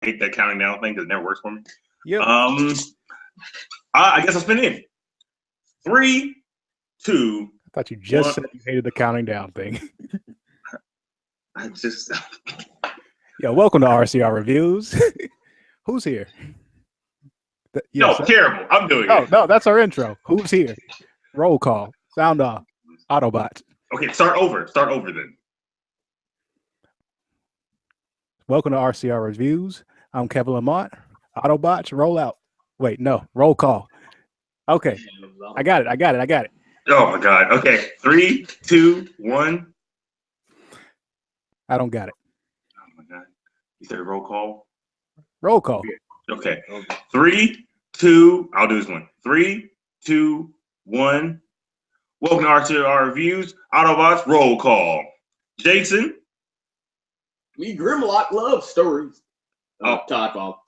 hate that counting down thing because it never works for me. Yep. I guess I'll spin in. 3, 2. I thought you just one. said you hated the counting down thing. I just. Yo, welcome to RCR Reviews. Who's here? No, terrible. I'm doing it. No, that's our intro. Who's here? Roll call. Sound off. Autobot. Okay, start over. Start over then. Welcome to RCR Reviews. I'm Kevin Lamont. Autobots, roll out. Wait, no, roll call. Okay, I got it. Oh my God. Okay, 3, 2, 1. I don't got it. Oh my God. You said roll call? Roll call. Okay. 3, 2. I'll do this one. 3, 2, 1. Welcome to RCR Reviews. Autobots, roll call. Jason. Me, Grimlock loves stories. Todd Paul.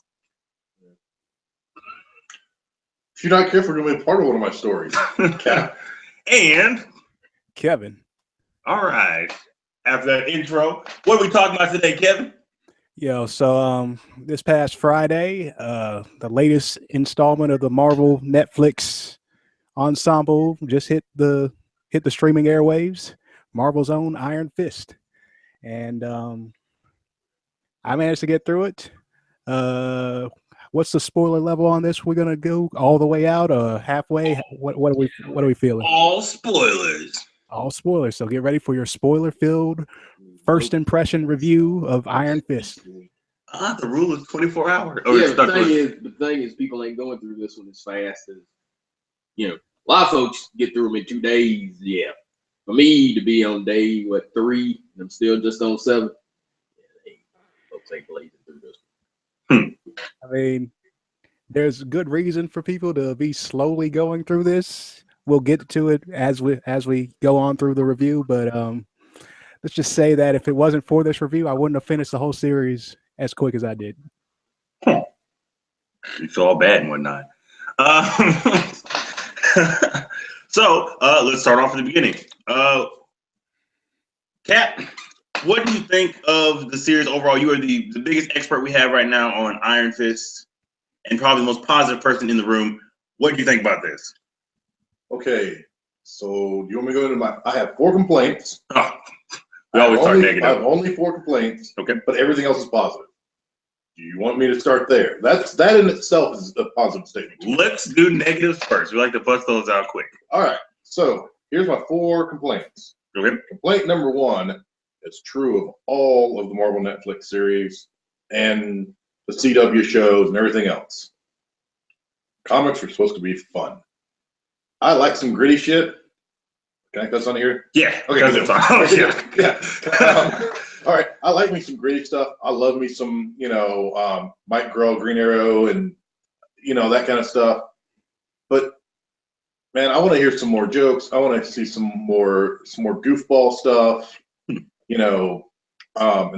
If you're not careful, you're going to be part of one of my stories. And Kevin. All right. After that intro, what are we talking about today, Kevin? Yo, so this past Friday, the latest installment of the Marvel Netflix ensemble just hit the streaming airwaves. Marvel's own Iron Fist, and I managed to get through it. What's the spoiler level on this? We're gonna go all the way out, halfway. What are we feeling? All spoilers. All spoilers. So get ready for your spoiler-filled first impression review of Iron Fist. The rule is 24 hours. Yeah, the thing is, people ain't going through this one as fast as a lot of folks get through them in 2 days. Yeah, for me to be on day 3, and I'm still just on 7. Folks ain't blazing through this one. I mean, there's good reason for people to be slowly going through this. We'll get to it as we go on through the review, but let's just say that if it wasn't for this review, I wouldn't have finished the whole series as quick as I did. It's all bad and whatnot. So let's start off at the beginning. Cap, what do you think of the series overall? You are the biggest expert we have right now on Iron Fist and probably the most positive person in the room. What do you think about this? Okay, so do you want me to go into I have 4 complaints. Oh, we always start negative. I have only 4 complaints. Okay. But everything else is positive. Do you want me to start there? That in itself is a positive statement. Let's do negatives first. We like to bust those out quick. All right, so here's my 4 complaints. Okay. Complaint number 1 is true of all of the Marvel Netflix series and the CW shows and everything else. Comics are supposed to be fun. I like some gritty shit. Can I cuss on here? Yeah. Okay. That's fine. Yeah. All right. I like me some gritty stuff. I love me some, Mike Grell, Green Arrow, and that kind of stuff. But man, I want to hear some more jokes. I want to see some more goofball stuff. And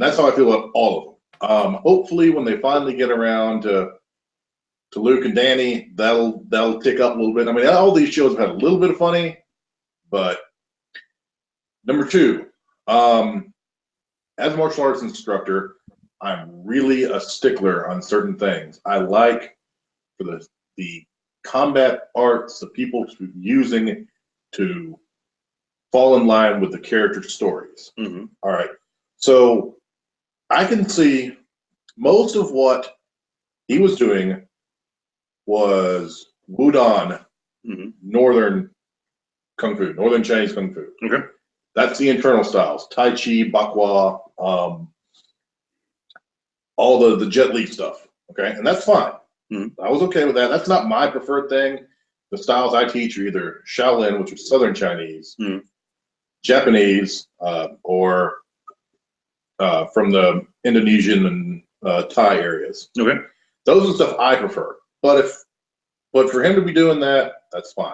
that's how I feel about all of them. Hopefully, when they finally get around to Luke and Danny, that'll tick up a little bit. I mean, all these shows have had a little bit of funny, but number 2, as a martial arts instructor, I'm really a stickler on certain things. I like for the combat arts, the people using to fall in line with the character stories. Mm-hmm. All right. So I can see most of what he was doing was Wudang, Northern Kung Fu, Northern Chinese Kung Fu. Okay. That's the internal styles. Tai Chi, Bakwa, all the Jet Li stuff. Okay. And that's fine. Mm-hmm. I was okay with that. That's not my preferred thing. The styles I teach are either Shaolin, which is Southern Chinese, Japanese, or from the Indonesian and Thai areas. Okay. Those are stuff I prefer. But for him to be doing that, that's fine.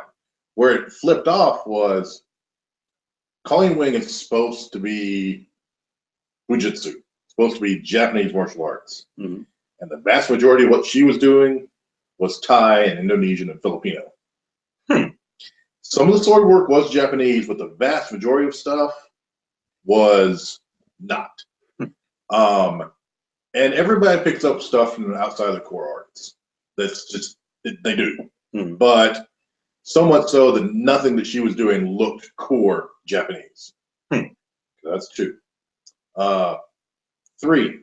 Where it flipped off was Colleen Wing is supposed to be Fujitsu, supposed to be Japanese martial arts. Mm-hmm. And the vast majority of what she was doing was Thai and Indonesian and Filipino. Some of the sword work was Japanese, but the vast majority of stuff was not. And everybody picks up stuff from outside of the core arts. That's just, they do. Hmm. But so much so that nothing that she was doing looked core Japanese. That's 2. 3,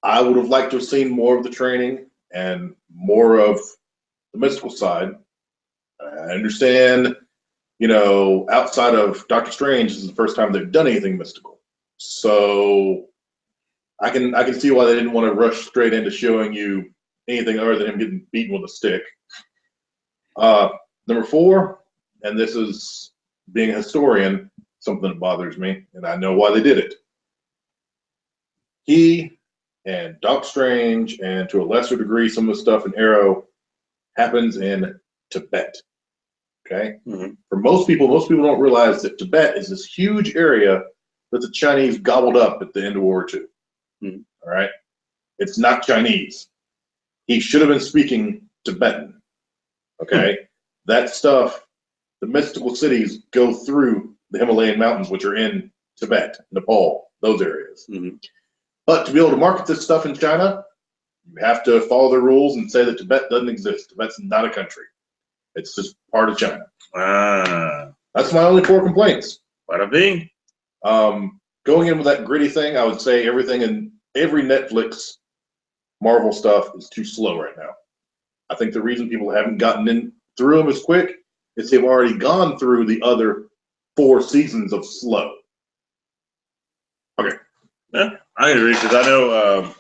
I would have liked to have seen more of the training and more of the mystical side. I understand, outside of Doctor Strange, this is the first time they've done anything mystical. So I can see why they didn't want to rush straight into showing you anything other than him getting beaten with a stick. Number 4, and this is being a historian, something that bothers me, and I know why they did it. He and Doctor Strange, and to a lesser degree, some of the stuff in Arrow happens in Tibet. Okay? Mm-hmm. For most people don't realize that Tibet is this huge area that the Chinese gobbled up at the end of World War II. Mm-hmm. All right? It's not Chinese. He should have been speaking Tibetan. Okay? That stuff, the mystical cities go through the Himalayan mountains, which are in Tibet, Nepal, those areas. Mm-hmm. But to be able to market this stuff in China, you have to follow the rules and say that Tibet doesn't exist. Tibet's not a country. It's just part of China. That's my only 4 complaints. Bada bing. Going in with that gritty thing, I would say everything in every Netflix Marvel stuff is too slow right now. I think the reason people haven't gotten in through them as quick is they've already gone through the other 4 seasons of slow. Okay. Yeah, I agree because I know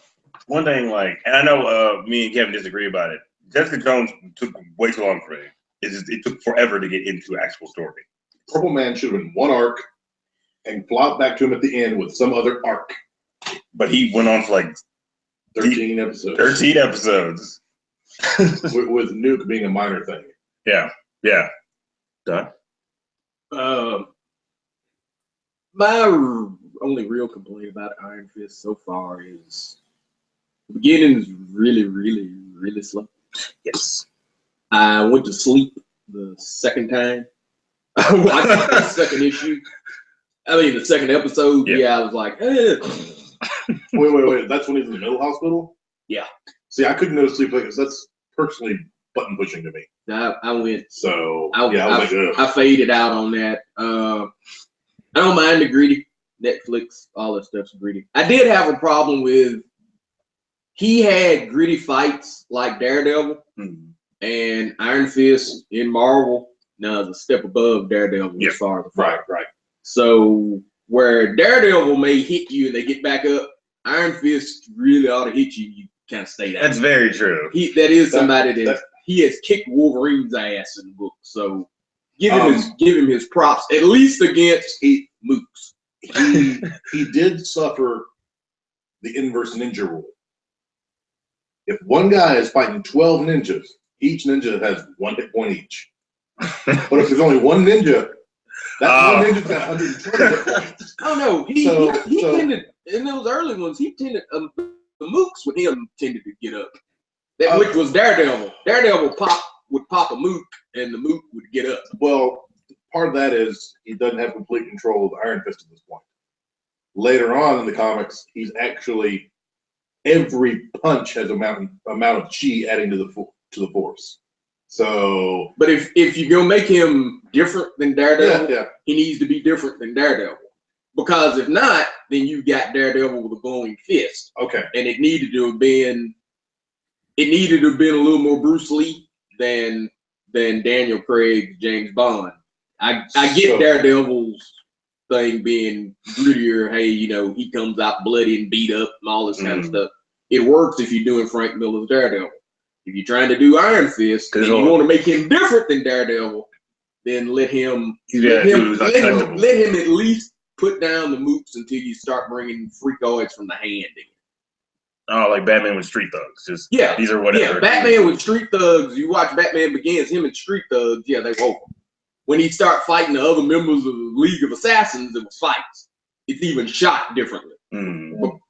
one thing, and I know me and Kevin disagree about it. Jessica Jones took way too long for it. It took forever to get into actual story. Purple Man should have been one arc and plot back to him at the end with some other arc. But he went on for 13 episodes. 13 episodes. with Nuke being a minor thing. Yeah. Done. My only real complaint about Iron Fist so far is the beginning is really, really, really slow. Yes. I went to sleep the second time. I watched the second issue. The second episode. Yeah, I was like, Wait. That's when he's in the mental hospital? Yeah. See, I couldn't go to sleep because that's personally button pushing to me. I went. So, I was like, ugh. I faded out on that. I don't mind the greedy. Netflix, all that stuff's greedy. I did have a problem with he had gritty fights like Daredevil and Iron Fist in Marvel. Now is a step above Daredevil as far as the fight. Right. So where Daredevil may hit you and they get back up, Iron Fist really ought to hit you. You kind of stay down. That's very true. That is somebody that he has kicked Wolverine's ass in the book. So give him his props, at least against Mooks. He did suffer the inverse ninja rule. If one guy is fighting 12 ninjas, each ninja has 1 hit point each. But if there's only one ninja, that one ninja's got 120 hit points. Oh no, he tended in those early ones. He tended the Mooks with him tended to get up. Which was Daredevil. Daredevil would pop a Mook, and the Mook would get up. Well, part of that is he doesn't have complete control of the Iron Fist at this point. Later on in the comics, he's actually every punch has amount of chi adding to the force. So, but if you're gonna make him different than Daredevil, he needs to be different than Daredevil. Because if not, then you got Daredevil with a glowing fist. Okay, and it needed to have been a little more Bruce Lee than Daniel Craig, James Bond. I get Daredevil's thing being grittier. Hey, he comes out bloody and beat up and all this kind of stuff. It works if you're doing Frank Miller's Daredevil. If you're trying to do Iron Fist and you want to make him different than Daredevil, then let him at least put down the Mooks until you start bringing freakoids from the hand in. Oh, like Batman with Street Thugs. These are whatever. Yeah, Batman with Street Thugs. You watch Batman Begins, him and Street Thugs, they woke. When he start fighting the other members of the League of Assassins, it was fights. It's even shot differently.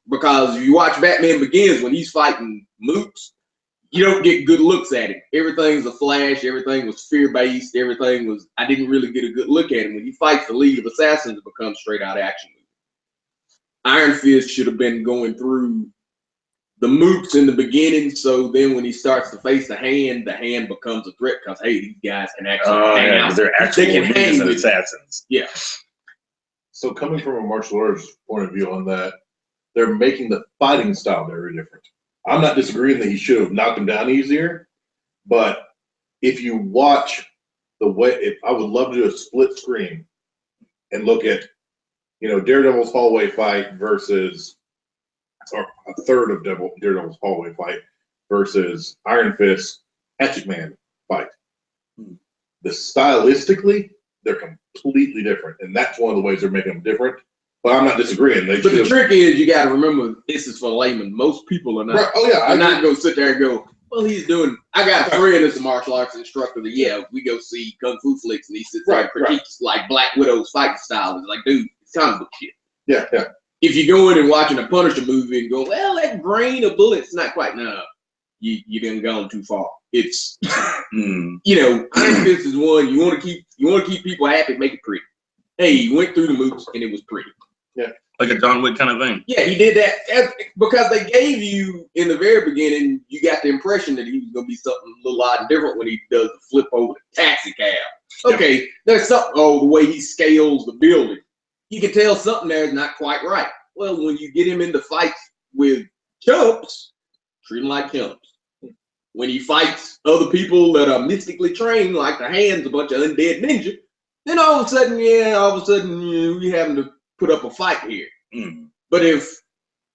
Because if you watch Batman Begins, when he's fighting Mooks, you don't get good looks at him. Everything's a flash. Everything was fear-based. I didn't really get a good look at him. When he fights the League of Assassins, it becomes straight-out action movie. Iron Fist should have been going through the mooks in the beginning. So then when he starts to face the hand becomes a threat because hey, these guys can actually hang out. They're actual They can ninjas hang and with- assassins. Yeah. So coming from a martial arts point of view on that, they're making the fighting style very different. I'm not disagreeing that he should have knocked him down easier, but if you watch the way, if I would love to do a split screen and look at, Daredevil's hallway fight versus, or a third of Daredevil's hallway fight versus Iron Fist Hatchet Man fight. The stylistically, they're completely different, and that's one of the ways they're making them different. But I'm not disagreeing. But the trick is, you got to remember, this is for laymen. Most people are not. Right. Oh yeah, I'm not going to sit there and go, well, he's doing. I got a friend that's a martial arts instructor. That we go see kung fu flicks, and he sits there and critiques like Black Widow's fighting style. It's like, dude, it's comic book shit. Yeah. If you go in and watching a Punisher movie and go, well, that grain of bullets, not quite. No, you didn't gone too far. It's Iron Fist is one. You want to keep people happy, make it pretty. Hey, you went through the moves and it was pretty. Yeah. Like a John Wick kind of thing. Yeah, he did that because they gave you in the very beginning. You got the impression that he was going to be something a little odd and different when he does the flip over the taxi cab. Okay, there's something. Oh, the way he scales the building, you can tell something there is not quite right. Well, when you get him into fights with chumps, treat him like chumps. When he fights other people that are mystically trained, like the Hands, a bunch of undead ninja, then all of a sudden, we having to put up a fight here. But if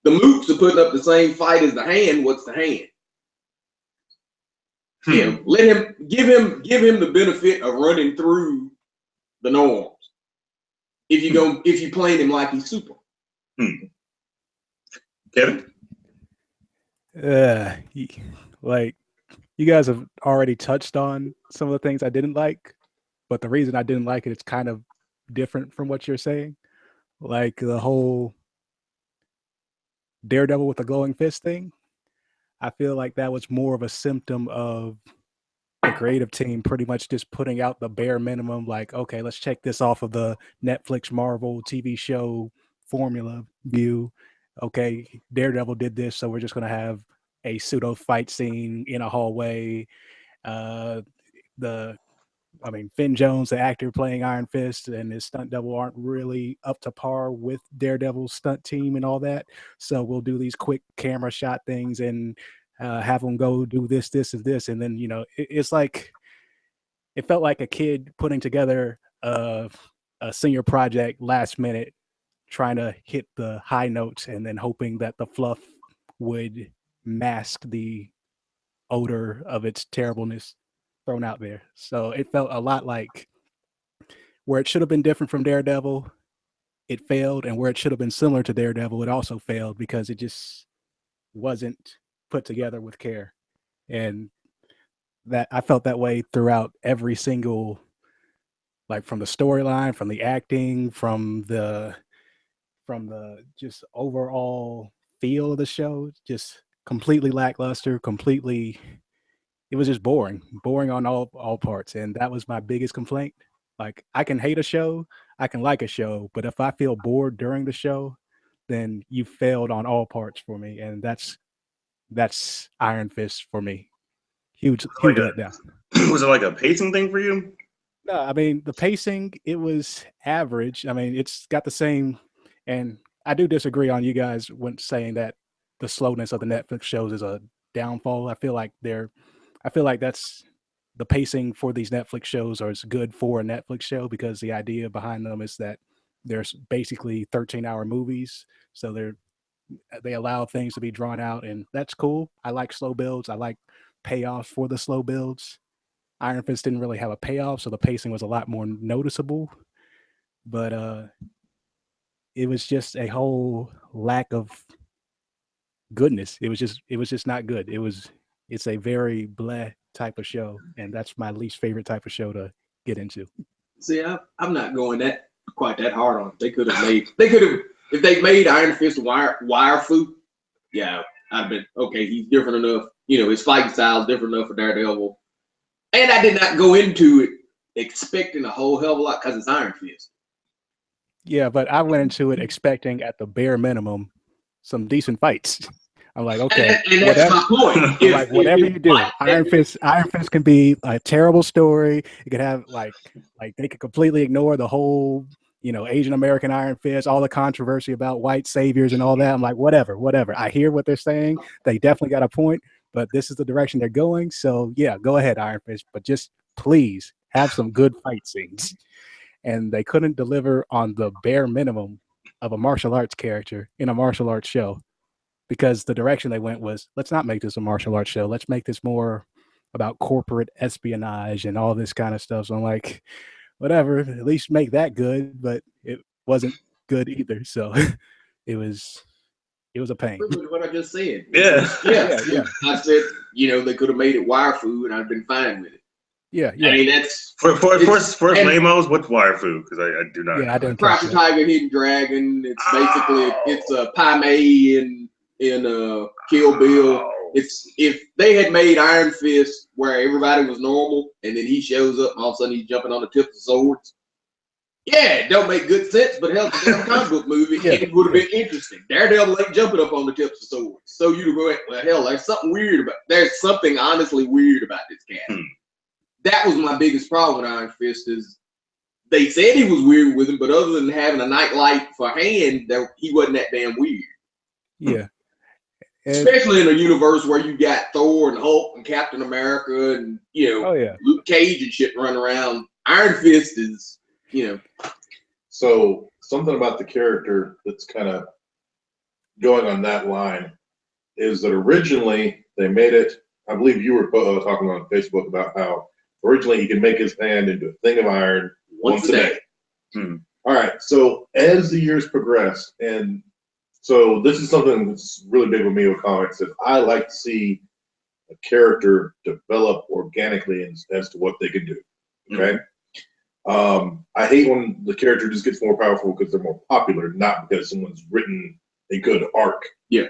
the mooks are putting up the same fight as the Hand, what's the Hand? Let him give him the benefit of running through the norms. If you playing him like he's super. Kevin? Like you guys have already touched on some of the things I didn't like, but the reason I didn't like it's kind of different from what you're saying. Like the whole Daredevil with the glowing fist thing. I feel like that was more of a symptom of the creative team pretty much just putting out the bare minimum, like, okay, let's check this off of the Netflix Marvel TV show formula view. Okay, Daredevil did this, so we're just going to have a pseudo fight scene in a hallway. Finn Jones, the actor playing Iron Fist, and his stunt double aren't really up to par with Daredevil's stunt team and all that. So we'll do these quick camera shot things and have them go do this, and this. And then, it's like, it felt like a kid putting together a senior project last minute, trying to hit the high notes and then hoping that the fluff would mask the odor of its terribleness thrown out there. So it felt a lot like where it should have been different from Daredevil, it failed, and where it should have been similar to Daredevil, it also failed because it just wasn't put together with care. And that I felt that way throughout every single, like from the storyline, from the acting, from the just overall feel of the show, just completely lackluster, it was just boring on all parts. And that was my biggest complaint. Like, I can hate a show, I can like a show, but if I feel bored during the show, then you failed on all parts for me. And that's Iron Fist for me. Huge letdown. Was it like a pacing thing for you? No, I mean, the pacing, it was average. I mean, it's got the same, and I do disagree on you guys when saying that the slowness of the Netflix shows is a downfall. I feel like that's the pacing for these Netflix shows is good for a Netflix show because the idea behind them is that there's basically 13-hour movies. So they allow things to be drawn out, and that's cool. I like slow builds. I like payoffs for the slow builds. Iron Fist didn't really have a payoff, so the pacing was a lot more noticeable. But it was just a whole lack of goodness. It was just not good. It's a very bleh type of show, and that's my least favorite type of show to get into. See, I'm not going quite that hard on it. If they made Iron Fist wire food, yeah, I've been okay. He's different enough. His fighting style is different enough for Daredevil. And I did not go into it expecting a whole hell of a lot because it's Iron Fist. Yeah, but I went into it expecting at the bare minimum some decent fights. I'm like, okay, And that's my point. I'm like, whatever you do, Iron Fist can be a terrible story. It could have like they could completely ignore the whole, Asian American Iron Fist, all the controversy about white saviors and all that. I'm like, whatever. I hear what they're saying. They definitely got a point, but this is the direction they're going. So yeah, go ahead, Iron Fist, but just please have some good fight scenes. And they couldn't deliver on the bare minimum of a martial arts character in a martial arts show. Because the direction they went was, let's not make this a martial arts show. Let's make this more about corporate espionage and all this kind of stuff. So I'm like, whatever, at least make that good. But it wasn't good either. So it was a pain. What I just said. Yeah. Yeah. I said, they could have made it wire food and I'd been fine with it. Yeah. I mean, that's First Lamos, what's wire food? Because I do not. Yeah, I didn't. Crouching Tiger, Hidden Dragon. It's basically it's a Pai Mei in Kill Bill. It's if they had made Iron Fist where everybody was normal and then he shows up and all of a sudden he's jumping on the tips of swords. Yeah, it don't make good sense, but hell, it's a damn comic book movie. It would have been interesting. Daredevil ain't jumping up on the tips of swords. So you'd go, well, hell, there's something honestly weird about this cat. That was my biggest problem with Iron Fist is they said he was weird with him, but other than having a nightlight for hand, he wasn't that damn weird. Yeah. Especially in a universe where you got Thor and Hulk and Captain America and, Luke Cage and shit running around. Iron Fist is, So something about the character that's kind of going on that line is that originally they made it, I believe you were talking on Facebook about how originally he could make his hand into a thing of iron once a day. All right. So as the years progressed, and so this is something that's really big with me with comics, is I like to see a character develop organically as to what they can do. Okay. I hate when the character just gets more powerful because they're more popular, not because someone's written a good arc. Yeah.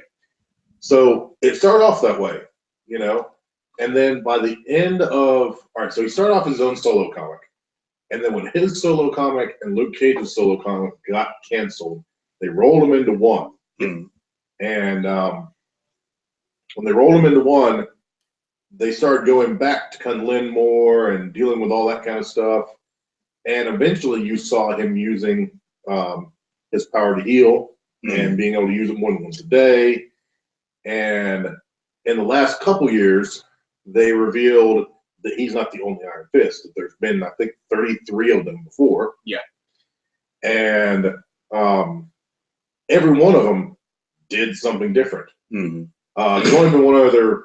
So it started off that way, and then by the end of, all right, so he started off his own solo comic. And then when his solo comic and Luke Cage's solo comic got canceled, they rolled them into one. And when they rolled them into one, they started going back to Kunlun more and dealing with all that kind of stuff. And eventually you saw him using his power to heal and being able to use it more than once a day. And in the last couple years, they revealed that he's not the only Iron Fist. That there's been, I think, 33 of them before. Yeah. And every one of them did something different. There's only been one other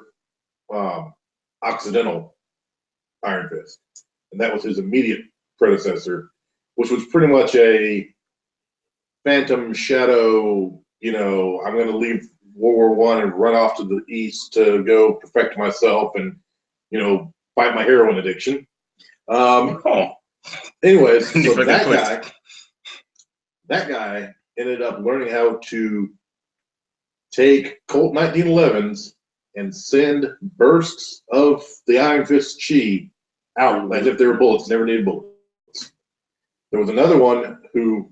Occidental Iron Fist, and that was his immediate predecessor, which was pretty much a phantom shadow, I'm going to leave World War I and run off to the east to go perfect myself and, fight my heroin addiction. Anyways, so that guy ended up learning how to take Colt 1911s and send bursts of the Iron Fist chi out as if they were bullets, never needed bullets. There was another one who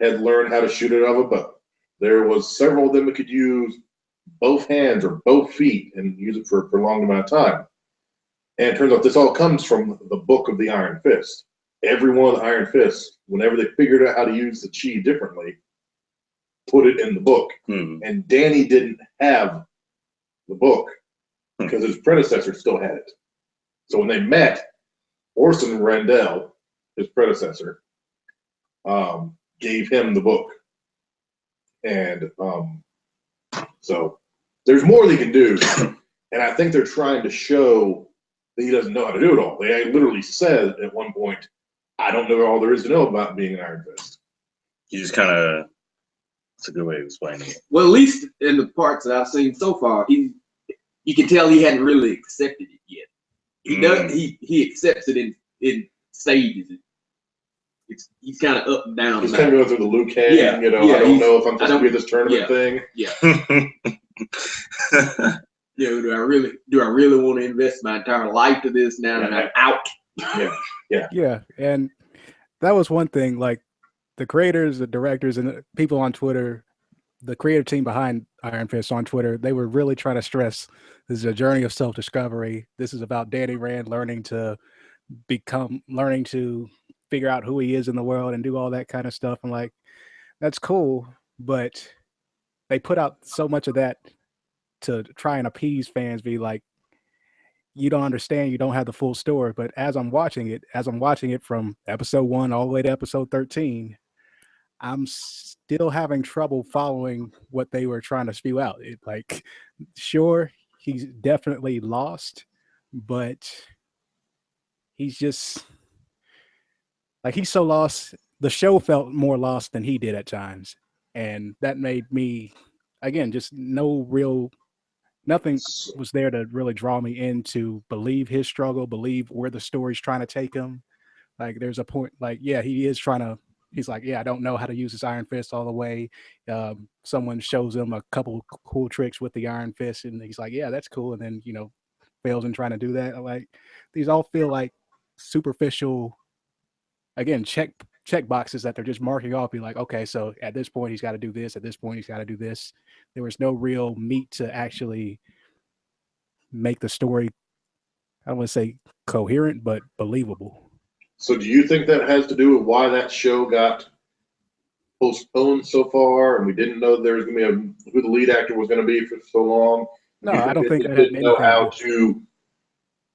had learned how to shoot it out of a bow. There was several of them that could use both hands or both feet and use it for a prolonged amount of time. And it turns out this all comes from the book of the Iron Fist. Every one of the Iron Fists, whenever they figured out how to use the chi differently, put it in the book. And Danny didn't have the book because his predecessor still had it. So when they met, Orson Randell, his predecessor, gave him the book. And so there's more they can do. And I think they're trying to show that he doesn't know how to do it all. They literally said at one point, I don't know all there is to know about being an Iron Fist. He just kind of, it's a good way of explaining it. Well, at least in the parts that I've seen so far, you can tell he hadn't really accepted it yet. He does. He accepts it in stages. He's kind of up and down. He's kind of going through the Luke Cage. I don't know if I'm supposed to be at this tournament thing. Yeah. Do I really want to invest my entire life to this now that I'm out? Yeah. And that was one thing. Like the creators, the directors, and the people on Twitter the creative team behind Iron Fist on Twitter, they were really trying to stress this is a journey of self-discovery. This is about Danny Rand learning to figure out who he is in the world and do all that kind of stuff. I'm like, that's cool, but they put out so much of that to try and appease fans, be like, you don't understand, you don't have the full story. But as I'm watching it from episode 1 all the way to episode 13, I'm still having trouble following what they were trying to spew out. It, like, sure, he's definitely lost, but he's just like, he's so lost. The show felt more lost than he did at times. And that made me, again, just nothing was there to really draw me in to believe his struggle, believe where the story's trying to take him. Like, there's a point, like, yeah, he's like, yeah, I don't know how to use this Iron Fist all the way. Someone shows him a couple cool tricks with the Iron Fist, and he's like, yeah, that's cool. And then, fails in trying to do that. Like, these all feel like superficial, again, check boxes that they're just marking off. Be like, okay, so at this point he's got to do this. At this point he's got to do this. There was no real meat to actually make the story, I don't want to say coherent, but believable. So do you think that has to do with why that show got postponed so far, and we didn't know there was going to be who the lead actor was going to be for so long? No, I don't think they that had didn't know anything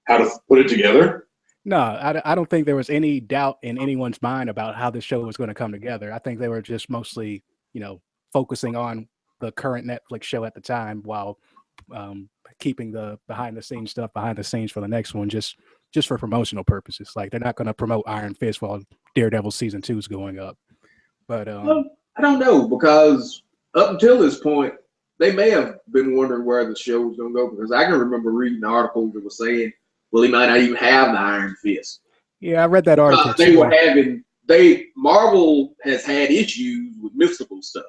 how to put it together. No, I don't think there was any doubt in anyone's mind about how this show was going to come together. I think they were just mostly, focusing on the current Netflix show at the time, while keeping the behind the scenes for the next one, just for promotional purposes. Like, they're not going to promote Iron Fist while Daredevil season 2 is going up. But well, I don't know, because up until this point, they may have been wondering where the show was going to go, because I can remember reading articles that were saying, well, he might not even have the Iron Fist. Yeah, I read that article. Marvel has had issues with mystical stuff.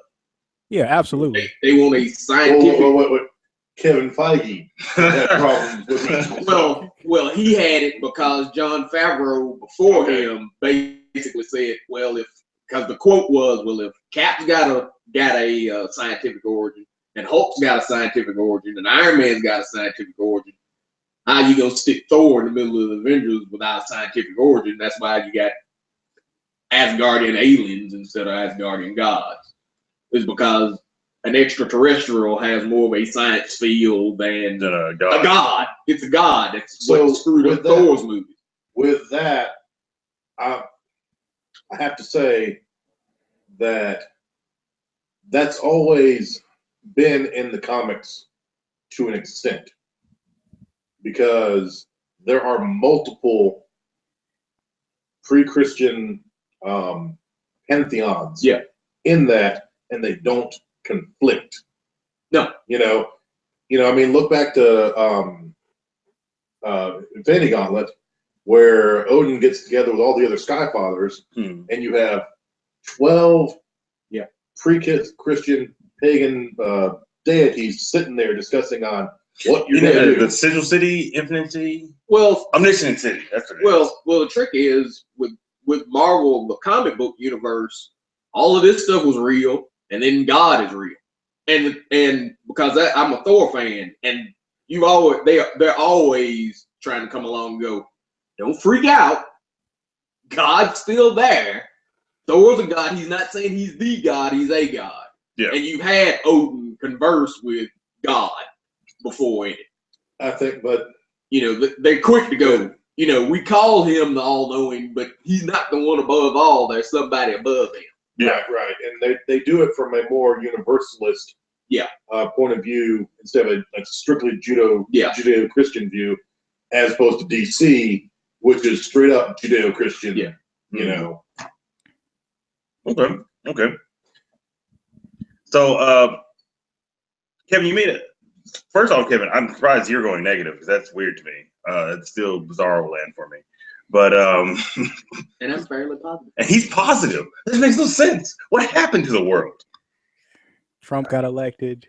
Yeah, absolutely. They want a scientific. Wait. Kevin Feige had problems with mystical. Well, he had it because Jon Favreau before him basically said, because the quote was, well, if Cap's got a scientific origin, and Hulk's got a scientific origin, and Iron Man's got a scientific origin, how you gonna stick Thor in the middle of the Avengers without a scientific origin? That's why you got Asgardian aliens instead of Asgardian gods. It's because an extraterrestrial has more of a science feel than a god. It's a god. That's what screwed up Thor's movie. With that, I have to say that that's always been in the comics to an extent, because there are multiple pre-Christian pantheons in that, and they don't conflict. No. I mean, look back to Infinity Gauntlet, where Odin gets together with all the other Sky Fathers, and you have 12 pre-Christian pagan deities sitting there discussing on what you're going to do. The Sigil City, Infinite City? Well, Omniscient City. That's what it is. Well, the trick is with Marvel, the comic book universe, all of this stuff was real, and then God is real. And because I'm a Thor fan, and they're always trying to come along and go, don't freak out. God's still there. Thor's a god. He's not saying he's the god. He's a god. Yeah. And you've had Odin converse with God before in it. I think, but they're quick to go. We call him the all-knowing, but he's not the one above all. There's somebody above him. Yeah, right. And they do it from a more universalist point of view, instead of a strictly Judeo-Christian view, as opposed to DC, which is straight up Judeo-Christian. Yeah. Okay. So, Kevin, you made it. First off, Kevin, I'm surprised you're going negative, because that's weird to me. It's still bizarro land for me. But and I'm fairly positive. And he's positive. This makes no sense. What happened to the world? Trump got elected.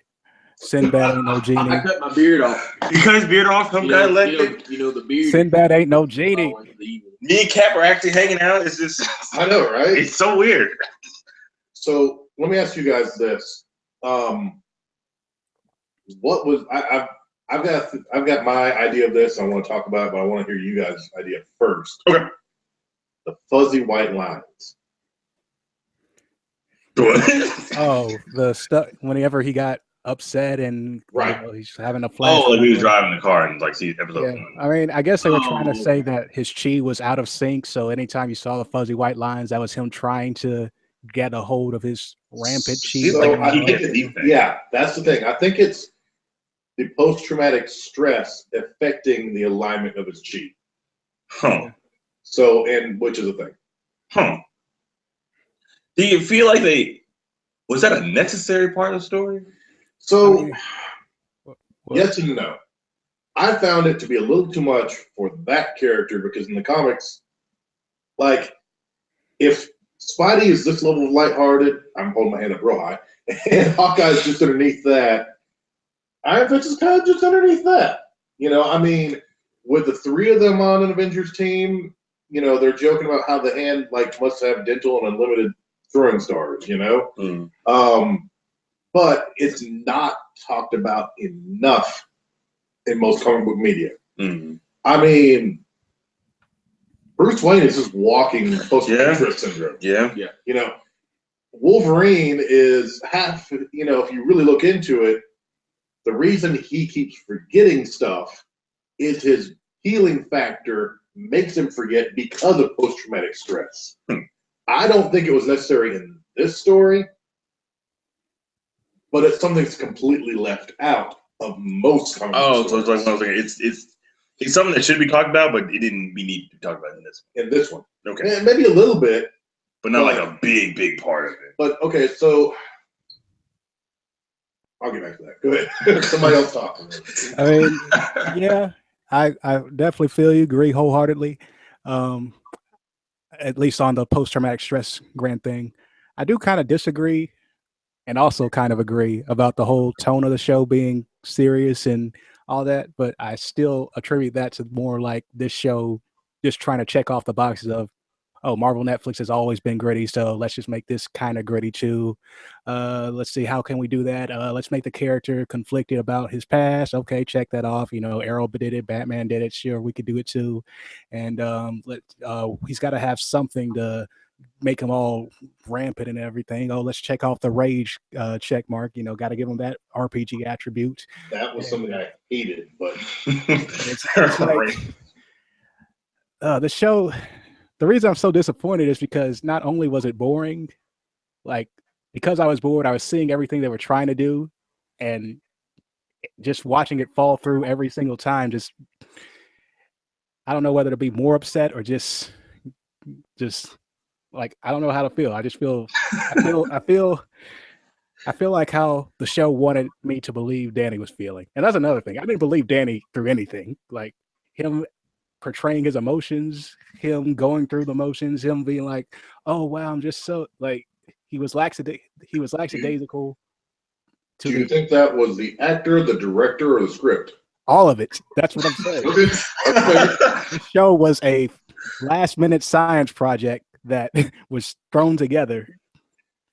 Sinbad ain't no genie. I cut my beard off. You cut his beard off. Trump got elected. The beard. Sinbad ain't no genie. Me and Cap are actually hanging out. It's just, I know, right? It's so weird. So let me ask you guys this. what was I've got my idea of this. I want to talk about it, but I want to hear you guys' idea first. Okay. The fuzzy white lines. Oh, the stuff whenever he got upset and Right. he's having a flash. Oh, like he was driving the car and like see episode Yeah, one. I mean, I guess they were trying to Oh, say that his chi was out of sync. So anytime you saw the fuzzy white lines, that was him trying to get a hold of his rampant chi. He's So like I he think gets deep thing. yeah, that's the thing. I think it's the post-traumatic stress affecting the alignment of his chi. Huh. So, and which is a thing. Huh. Do you feel like was that a necessary part of the story? So, I mean, well, yes and no. I found it to be a little too much for that character because in the comics, like, if Spidey is this level of lighthearted, I'm holding my hand up real high, and Hawkeye's just underneath that, Iron Fist is kind of just underneath that. You know, I mean, with the three of them on an Avengers team, you know, they're joking about how the hand like must have dental and unlimited throwing stars, you know? But it's not talked about enough in most comic book media. I mean, Bruce Wayne is just walking post-traumatic syndrome. Yeah. You know, Wolverine is half, you know, if you really look into it, the reason he keeps forgetting stuff is his healing factor makes him forget because of post-traumatic stress. I don't think it was necessary in this story, but it's something that's completely left out of most comic Oh, so stories. it's like one of those things. It's something that should be talked about, but it didn't be need to be talked about in this in this one. Okay. And maybe a little bit, But not like a big part of it. but okay, so I'll get back to that. Go ahead. Somebody else talk. I mean, yeah, I definitely feel you, agree wholeheartedly. At least on the post-traumatic stress grant thing. I do kind of disagree and also kind of agree about the whole tone of the show being serious and all that, but I still attribute that to more like this show just trying to check off the boxes of, oh, Marvel Netflix has always been gritty, so let's just make this kind of gritty too. Let's see, how can we do that? Let's make the character conflicted about his past. Okay, check that off. You know, Arrow did it, Batman did it. Sure, we could do it too. And he's got to have something to make them all rampant and everything. Oh, let's check off the rage check mark. You know, got to give them that RPG attribute. That was something I hated, but It's like the show. The reason I'm so disappointed is because not only was it boring, like because I was bored, I was seeing everything they were trying to do, and just watching it fall through every single time. Just I don't know whether to be more upset or just like I don't know how to feel. I just feel I feel like how the show wanted me to believe Danny was feeling, and that's another thing. I didn't believe Danny through anything. Like him portraying his emotions, him going through the motions, him being like, "Oh wow, I'm just so like." He was lackadaisical. do you think that was the actor, the director, or the script? All of it. That's what I'm saying. The show was a last-minute science project that was thrown together.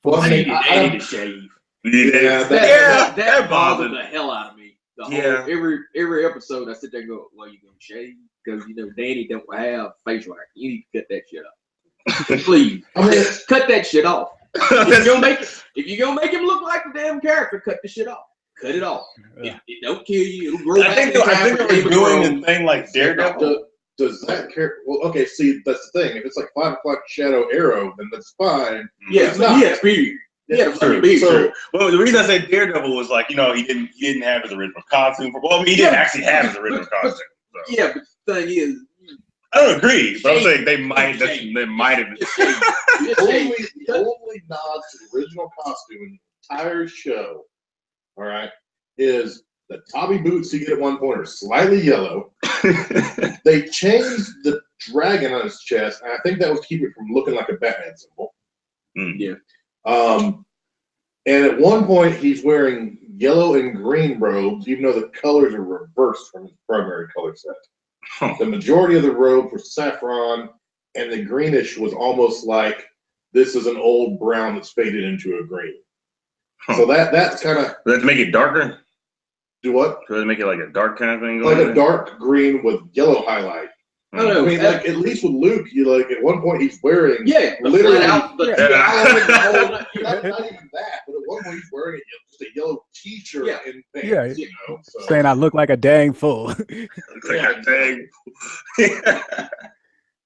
Well, I mean, I need to shave. Yeah, That bothered the hell out of me. The whole, Yeah. every episode, I sit there and go, "Well, you gonna shave?" Because you know Danny don't have facial hair. You need to cut that shit off. Please, I mean, cut that shit off. If you're gonna make him look like the damn character, cut the shit off. Cut it off. It don't kill you. It'll grow I back. think in I time think for they were Game of Thrones. doing a thing like Daredevil. does that character? Well, okay. See, that's the thing. If it's like 5 o'clock Shadow Arrow, then that's fine. Yeah, It's but not. he has beard. Yeah, True, beard. true. Well, the reason I said Daredevil was like, you know, he didn't have his original costume. Well, I mean, he didn't actually have his original costume. So. Yeah, but the thing is, I don't agree, but I'm Shade. saying they might have. The only nod to the original costume in the entire show, all right, is the Tommy boots he get at one point are slightly yellow. They changed the dragon on his chest, and I think that was to keep it from looking like a Batman symbol. Yeah. And at one point he's wearing yellow and green robes, even though the colors are reversed from his primary color set. The majority of the robe was saffron, and the greenish was almost like this is an old brown that's faded into a green. So that's kind of Let's make it darker. do what? So let's make it like a dark kind of thing. Like going a on? dark green with yellow highlight. I don't I know. mean, like at least with Luke, you like at one point he's wearing Yeah, the literally- flat out, the Yeah. towel, the whole nut, you know. not even that, but at one point he's wearing just a yellow T-shirt Yeah. and pants. Yeah. You know, so. Saying I look like a dang fool. Looks like a dang.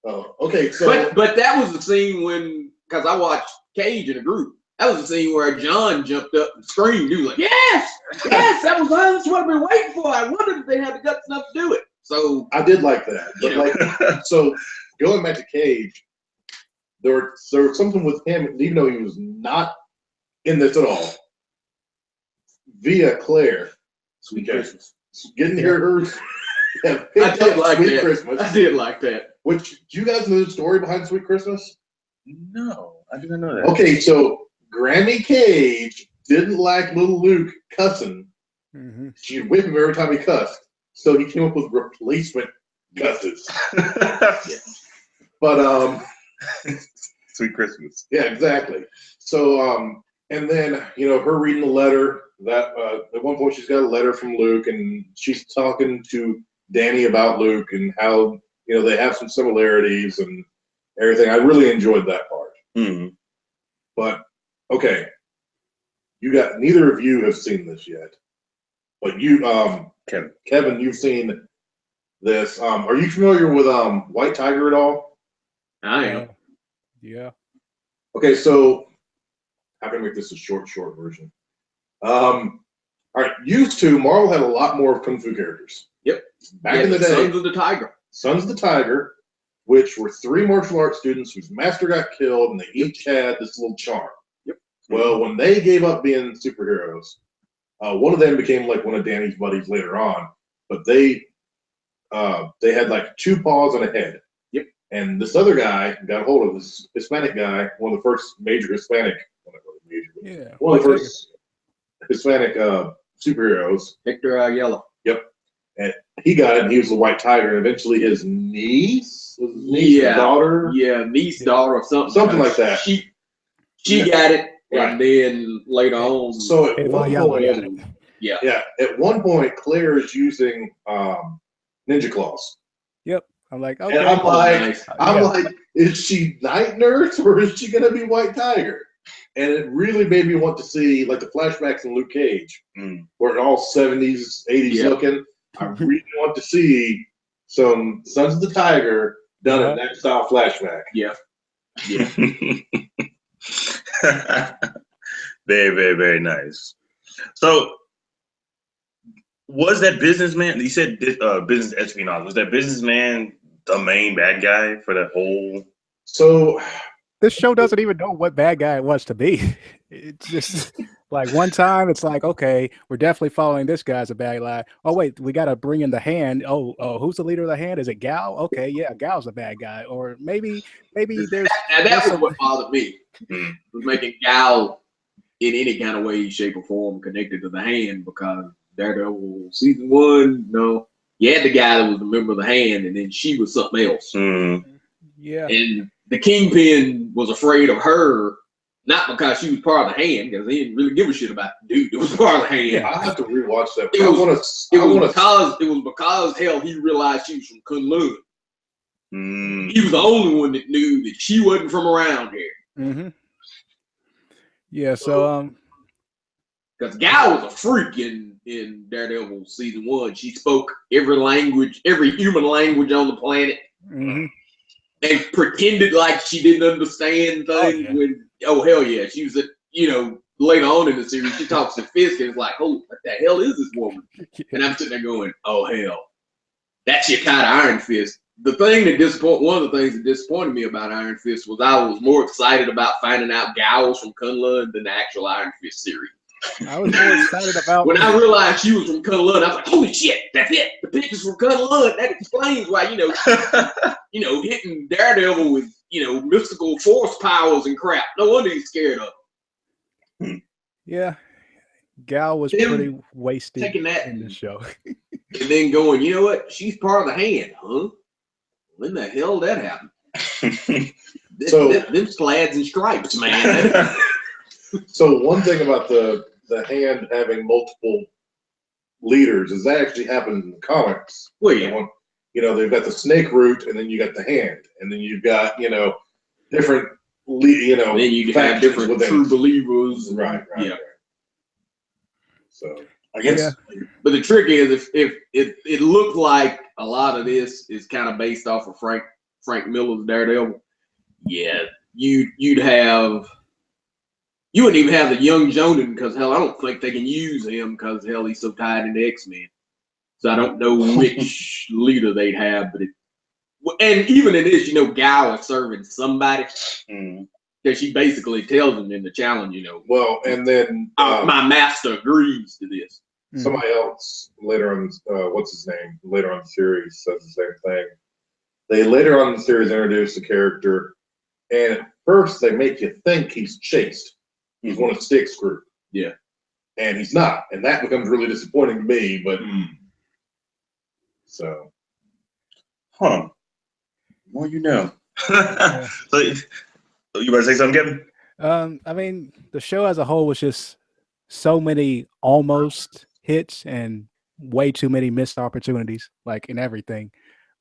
Oh, okay, so But that was the scene when, because I watched Cage in a group. That was the scene where John jumped up and screamed. He was like, "Yes, yes, that's what I've been waiting for. I wondered if they had the guts enough to do it." So I did like that. But Yeah. like, so going back to Cage, there was something with him, even though he was not in this at all. Via Claire, Sweet Okay. Christmas. getting hers. I did like Sweet that. Christmas. I did like that. Which do you guys know the story behind Sweet Christmas? No, I didn't know that. Okay, so Grammy Cage didn't like little Luke cussing. Mm-hmm. She'd whip him every time he cussed. So he came up with replacement cusses. But Sweet Christmas. yeah, exactly. So and then her reading the letter that at one point she's got a letter from Luke and she's talking to Danny about Luke and how they have some similarities and everything. I really enjoyed that part. Mm-hmm. But okay, neither of you have seen this yet, but you, Kevin, you've seen this. Are you familiar with White Tiger at all? I am. Yeah. Okay, so how can I make this a short version? All right, used to Marvel had a lot more Kung Fu characters. Yep. Back in the day, Sons of the Tiger. Sons of the Tiger, which were 3 martial arts students whose master got killed, and they each had this little charm. Yep. Well, when they gave up being superheroes, one of them became like one of Danny's buddies later on. But they had like 2 paws and a head. Yep. And this other guy got a hold of this Hispanic guy, one of the first major Hispanic, Yeah. one of the first Hispanic superheroes. Hector Ayala. He got it, and he was the White Tiger, and eventually his niece, daughter. Yeah, niece, daughter, or something. Something like that. She got it, Right. and then later on. So at one Ayala got point, it. at one point, Claire is using ninja claws, I'm like, okay. and I'm like, Nice. I'm like, is she Night Nurse or is she gonna be White Tiger? And it really made me want to see like the flashbacks in Luke Cage, where it all 70s, 80s Yeah. looking. I really want to see some Sons of the Tiger done in that style flashback. Yeah. Very, very, very nice. So, was that businessman? You said business espionage. Was that businessman the main bad guy for that whole? So This show doesn't even know what bad guy it wants to be. It's just like one time it's like, okay, we're definitely following this guy's a bad guy. Oh wait, we got to bring in the Hand. Oh, who's the leader of the Hand? Is it Gal? Okay, yeah, Gal's a bad guy. Or maybe there's And that was what bothered me. Was making Gal in any kind of way, shape, or form connected to the Hand, because Daredevil season 1, no, you had the guy that was a member of the Hand, and then she was something else. yeah. And the Kingpin was afraid of her, not because she was part of the Hand, because he didn't really give a shit about the dude that was part of the Hand. Yeah. I have to rewatch that. It was I want because hell, he realized she was from Kunlun. Mm. He was the only one that knew that she wasn't from around here. Mm-hmm. Yeah. So Because Gal was a freak in Daredevil season 1. She spoke every language, every human language on the planet, mhm. and pretended like she didn't understand things. Hell yeah, she was later on in the series, she talks to Fisk and it's like, oh, what the hell is this woman? And I'm sitting there going, oh hell, that's your kind of Iron Fist. One of the things that disappointed me about Iron Fist was I was more excited about finding out Gal was from Kunlun than the actual Iron Fist series. I was more excited about When I realized she was from Kunlun, I was like, holy shit, that's it. The picture's from Kunlun. That explains why, hitting Daredevil with, mystical force powers and crap. No wonder he's scared of him. Yeah. Gal was Him pretty wasted taking that in the show. And then going, you know what? She's part of the Hand, huh? When the hell did that happen? So- them slaads and stripes, man. So one thing about the hand having multiple leaders is that actually happened in the comics. Well, yeah. You know, they've got the snake root, and then you got the hand, and then you've got different you know. And then you have factions different within true it. believers. Right. Yeah. Right. So I guess. But the trick is, if it looked like a lot of this is kind of based off of Frank Miller's Daredevil, yeah, you wouldn't even have the young Jonan, because hell, I don't think they can use him because hell, he's so tied into X-Men. So I don't know which leader they'd have, and even in this, Gal is serving somebody, because she basically tells him in the challenge, well, and then my master agrees to this. somebody else later on, what's his name? Later on in the series says the same thing. They later on in the series introduce the character, and at first they make you think he's Chased. He's one of Stick's group. Yeah. And he's not. And that becomes really disappointing to me, but so. Huh. Well, you know. So you better say something, Kevin? I mean, the show as a whole was just so many almost hits and way too many missed opportunities, like in everything.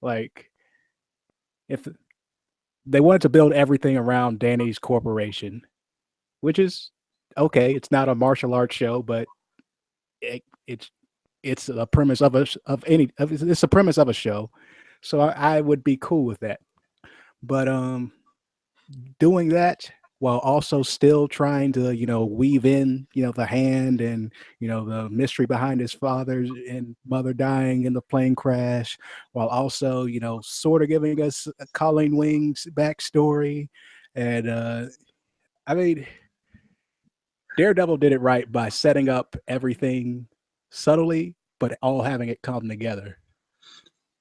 Like, if they wanted to build everything around Danny's corporation, which is okay. It's not a martial arts show, but it's a premise it's a premise of a show, so I would be cool with that. But doing that while also still trying to weave in the hand and the mystery behind his father and mother dying in the plane crash, while also sort of giving us a Colleen Wing's backstory. And I mean, Daredevil did it right by setting up everything subtly, but all having it come together.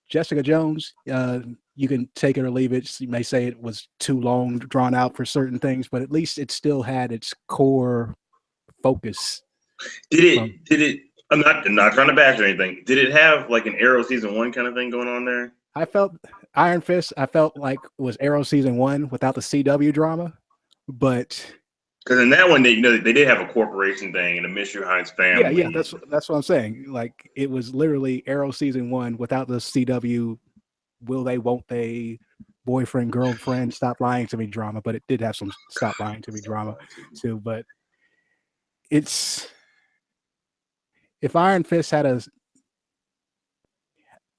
Jessica Jones, you can take it or leave it. You may say it was too long, drawn out for certain things, but at least it still had its core focus. Did it? I'm not trying to bash or anything. Did it have like an Arrow season 1 kind of thing going on there? I felt Iron Fist. I felt like was Arrow season 1 without the CW drama, but. Because in that one, they did have a corporation thing and a Mr. Hines family. Yeah, that's what I'm saying. Like, it was literally Arrow season 1 without the CW. Will they? Won't they? Boyfriend, girlfriend, stop lying to me drama. But it did have some stop lying to me drama too. But it's if Iron Fist had a.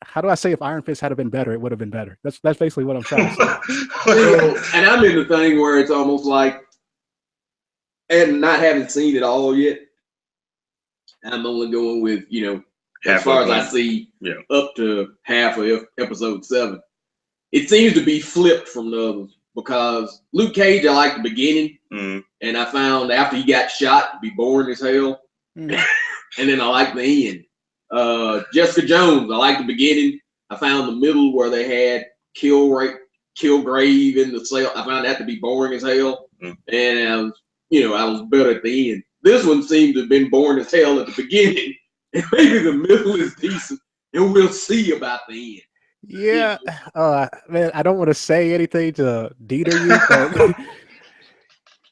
How do I say if Iron Fist had been better, it would have been better. That's basically what I'm trying to say. And I'm in the thing where it's almost like. And not having seen it all yet, I'm only going with, as far as I see, up to half of episode 7. It seems to be flipped from the others, because Luke Cage, I like the beginning, and I found after he got shot to be boring as hell, and then I like the end. Jessica Jones, I like the beginning. I found the middle where they had Kilgrave in the cell. I found that to be boring as hell, and I was better at the end. This one seemed to have been boring as hell at the beginning, and maybe the middle is decent, and we'll see about the end. Yeah, man, I don't want to say anything to deter you, but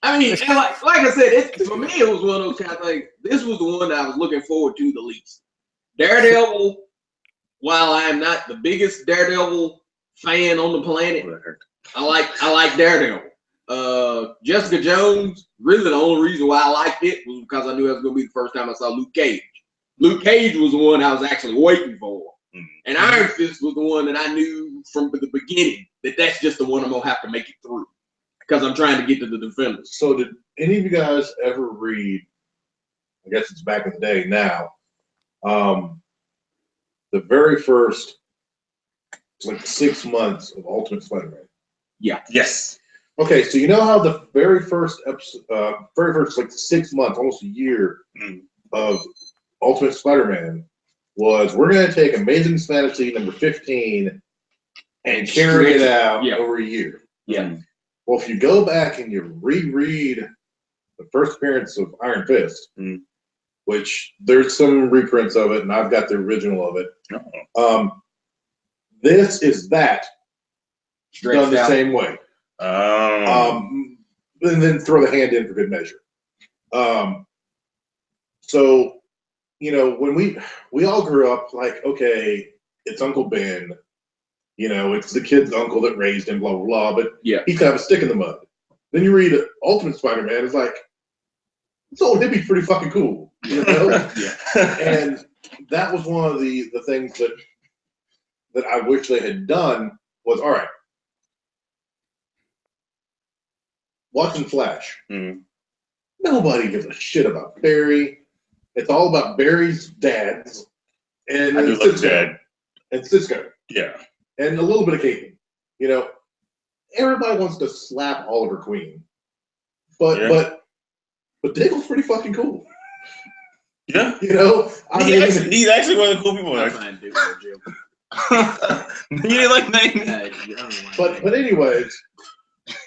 I mean, like I said, for me, it was one of those kind of things. This was the one that I was looking forward to the least. Daredevil, while I am not the biggest Daredevil fan on the planet, I like Daredevil. Jessica Jones, really the only reason why I liked it was because I knew that was going to be the first time I saw Luke Cage. Luke Cage was the one I was actually waiting for. And Iron Fist was the one that I knew from the beginning that's just the one I'm going to have to make it through, because I'm trying to get to the Defenders. So did any of you guys ever read, I guess it's back in the day now, the very first 6 months of Ultimate Spider-Man? Yeah. Yes. Okay, so you know how the very first episode, 6 months, almost a year of Ultimate Spider-Man was, we're going to take Amazing Fantasy number 15 and carry it out over a year. Yeah. Well, if you go back and you reread the first appearance of Iron Fist, which there's some reprints of it, and I've got the original of it. This is that done the same way. And then throw the hand in for good measure. So, when we all grew up like, okay, it's Uncle Ben, it's the kid's uncle that raised him, blah, blah, blah, but he's kind of a stick in the mud. Then you read Ultimate Spider-Man, it's like, this old hippie's pretty fucking cool, And that was one of the things that I wish they had done was, all right, watching Flash. Nobody gives a shit about Barry. It's all about Barry's dads and I do love Dad. And Cisco. Yeah. And a little bit of Caitlin. Everybody wants to slap Oliver Queen. But Diggle's pretty fucking cool. Yeah. He's actually one of the cool people. I find Diggle a joke. You didn't like that? But anyways,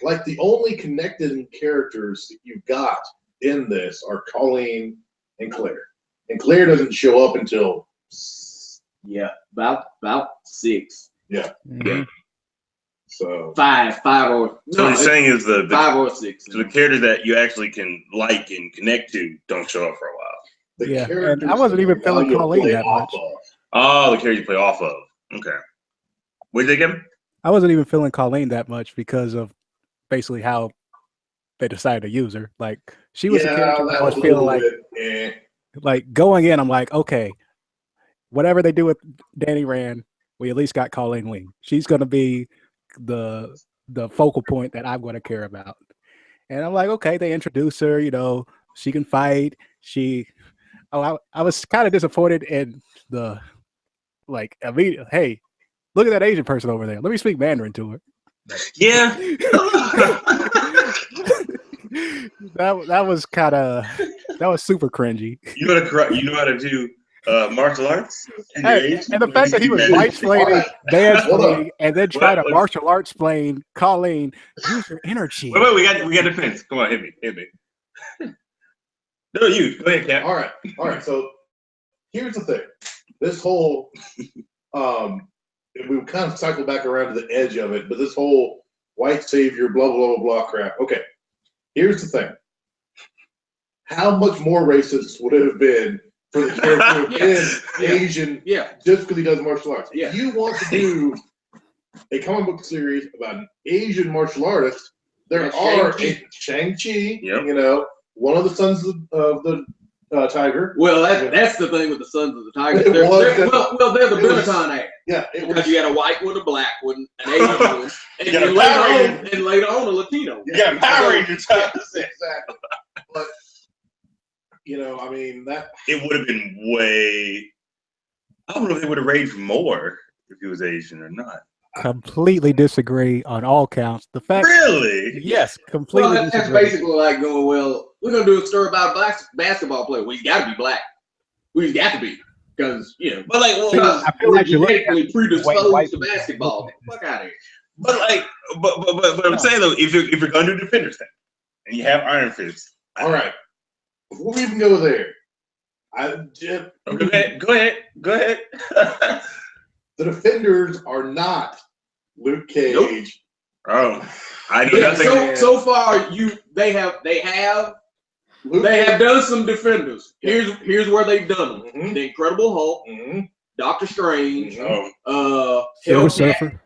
like the only connected characters that you've got in this are Colleen and Claire. And Claire doesn't show up until about 6. Yeah. Mm-hmm. So 5 or So what you're saying is the 5 or 6. so the characters that you actually can like and connect to don't show up for a while. the and I wasn't even feeling Colleen that much. Oh, the character you play off of. Okay. What did they get? I wasn't even feeling Colleen that much because of basically how they decided to use her. Like she was a character that I was feeling like going in. I'm like, okay, whatever they do with Danny Rand, we at least got Colleen Wing. She's going to be the focal point that I'm going to care about. And I'm like, okay, they introduce her. She can fight. I was kind of disappointed in the immediate. Hey, look at that Asian person over there. Let me speak Mandarin to her. Yeah. that was super cringy. You know how to do martial arts? And the fact that he was white-splaining, dance-playing, and then try to martial arts explain Colleen, use your energy. Wait, we got defense. Come on, hit me. No, you. Go ahead, Cap. All right. So here's the thing. This whole we kind of cycle back around to the edge of it, but this whole white savior, blah, blah, blah, blah crap. Okay. Here's the thing. How much more racist would it have been for the character to have been Asian just because he does martial arts? Yeah. If you want to do a comic book series about an Asian martial artist, there are Shang-Chi, one of the sons of the Tiger. Well, that's the thing with the Sons of the Tiger. They're the Benetton act. Yeah, because you had a white one, a black one, an Asian one, and later on a Latino. You got a Power Rangers. Exactly. But that it would have been way. I don't know if they would have raged more if he was Asian or not. Completely disagree on all counts. The fact, really, yes, completely. Well, that's basically like going. Well, we're gonna do a story about a black basketball player. Well, he's got to be black. Well, he's got to be because But I feel like you're genetically predisposed to basketball. Fuck out of here. But I'm saying though, if you're gonna do Defenders thing, and you have Iron Fist, all right. Before we even go there, go ahead. The Defenders are not Luke Cage. Nope. Oh, I know nothing. So far, they have done some Defenders. Here's where they've done them: Mm-hmm. the Incredible Hulk, Doctor Strange, Surfer.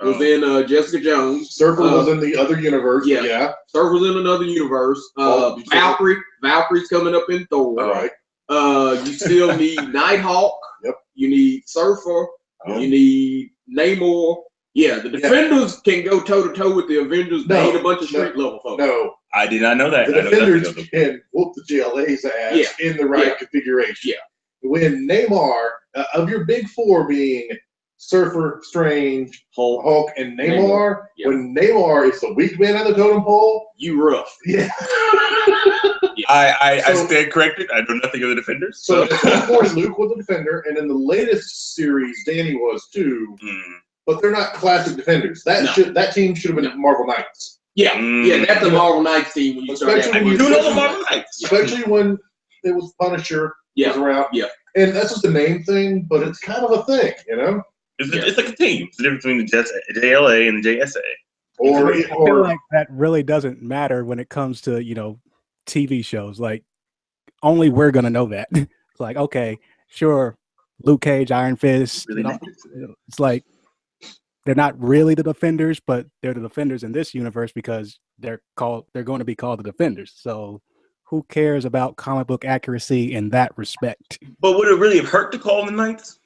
Was in Jessica Jones. Surfer was in the other universe. Yeah. Surfer was in another universe. Valkyrie's coming up in Thor. Right. You still need Nighthawk. Yep. You need Surfer. You need Namor. Yeah, the Defenders can go toe to toe with the Avengers. They need a bunch of street level folks. No, I did not know that. The Defenders can whoop the JLA's ass in the right configuration. Yeah. When Namor, of your big four being Surfer, Strange, Hulk, and Namor. When Namor is the weak man on the totem pole, you rough. Yeah. I stand corrected. I know nothing of the Defenders. So of course Luke was a Defender, and in the latest series, Danny was too. But they're not classic Defenders. That team should have been Marvel Knights. Yeah, that's the Marvel Knights team. When you Marvel Knights, especially when it was Punisher was around. Yeah, and that's just the name thing, but it's kind of a thing, It's like a team. It's the difference between the JLA and the JSA. I feel like that really doesn't matter when it comes to TV shows. Like, only we're gonna know that. It's like, okay, sure, Luke Cage, Iron Fist. Really you know, negative today. it's like they're not really the Defenders, but they're the Defenders in this universe because they're going to be called the Defenders. So who cares about comic book accuracy in that respect? But would it really have hurt to call them the Knights?